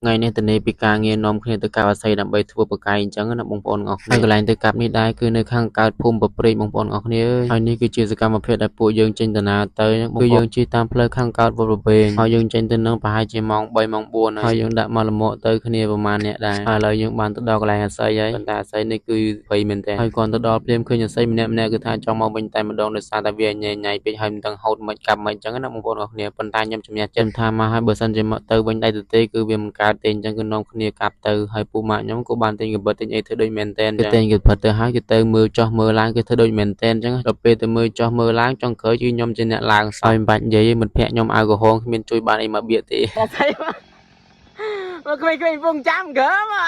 ngày nay tình này bị càng nghe nom khi từ cao xây đầm bay thua bậc cái chẳng nó bông bồn ngọc này cái lại từ cặp níได้คือในข้างการพุ่มบปรีบงบนออกนี้อันนี้คือจิตกรรมประเภทได้ปูยังจินตนาเตยคือยังจีตามเพลข้างการบริเวณเขายังจินตนาไปให้จีมองใบมองบัวนะเขายังได้มาละโมเตยคืนนี้ประมาณเนี้ยได้อะไรยังบานตัวดอกอะไรใส่ยัยแต่ใส่นี่คือไปเหมือนแต่ให้ก่อนตัวดอกเตรียมคือยังใส่เนี้ยคือทางจองมองเป็นแต่มาดองโดยสารตะเวียนใหญ่ๆไปให้มันตั้งหดมันกลับมันจังนั้นบงบนออกนี้เป็นตายยำจำเนียเจนทามาให้เบอร์สันจะมาเตยเป็นได้ตัวเตยคือเวียนการเต็นจังคือน้องคืนนี้กลับเตยให้ปูมาย้อมกูบานเต็นกับเบอร์เต็นไอ้เธอโดยเมนเทนเต็นกับเบอร์เตอร์หายกับเตยมือจ่อมือล้างกับเธอโดยเมนเทนจังเราเปเตมือจ่อมือล้างจังเคยยืนยอมจะเนี่ยล้างซอยบัดใหญ่มันแพะยอมแอลกอฮอล์มีช่วยบานไอ้มาเบียดตี mà quay vùng trăm cỡ mà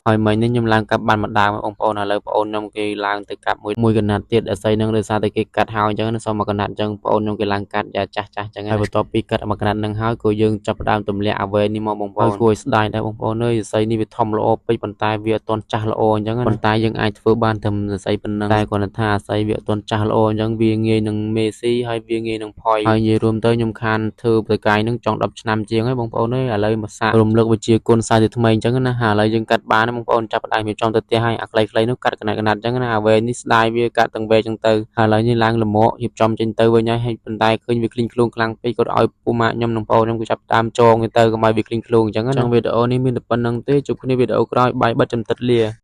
ហើយមិញនេះខ្ញុំឡើងកាប់បានម្ដងបងប្អូនឥឡូវបងប្អូនខ្ញុំគេឡើងទៅកាប់មួយកណាត់ទៀតអស័យនឹងដោយសារតែគេកាត់ហើយអញ្ចឹងសូមមកកណាត់អញ្ចឹងបងប្អូនខ្ញុំគេឡើងកាត់យ៉ាចាស់ចាស់អញ្ចឹងហើយបន្ទាប់ពីកាត់មកកណាត់នឹងហើយក៏យើងចាប់ផ្ដើមទម្លាក់អាវែងនេះមកបងប្អូនគួរឲ្យស្ដាយដែរបងប្អូនអើយអស័យនេះវាធំល្អពេកប៉ុន្តែវាអត់ទាន់ចាស់ល្អអញ្ចឹងប៉ុន្តែយើងអាចធ្វើបានត្រឹមអស័យប៉ុណ្ណឹងតែគាត់ថាអស័យវាអត់ទាន់ចាស់ល្អអញ្ចឹងវាងាយនឹងមេស៊ីហើយវាងាយនឹងផុយហើយនិយាយរួមទៅខ្ញុំខានធ្វើប្រកាយនឹងចង់10ឆ្នាំជាងហើយបងប្អូនអើយឥឡូវមកសាករំលឹកវិជាគុណសាជាថ្មីអញ្ចឹងណាហើយឥឡូវយើងកាត់បានបងប្អូនចាប់ផ្ដើមចំទៅផ្ទះហើយអាខ្លីៗនោះកាត់កណាត់អញ្ចឹងណាអាវែងនេះស្ដាយវាកាត់ទាំងវែងអញ្ចឹងទៅហើយឥឡូវនេះឡើងលម្អរៀបចំចេញទៅវិញហើយប៉ុន្តែឃើញវាឃ្លីងឃ្លួងខ្លាំងពេកគាត់ឲ្យពូម៉ាក់ខ្ញុំនិងបងប្អូនខ្ញុំក៏ចាប់តាមចងទៅកុំឲ្យវាឃ្លីងឃ្លួងអញ្ចឹងណាក្នុងវីដេអូនេះមានតែប៉ុណ្្នឹងទេជួបគ្នាវីដេអូក្រោយបាយបិទចំតិតលា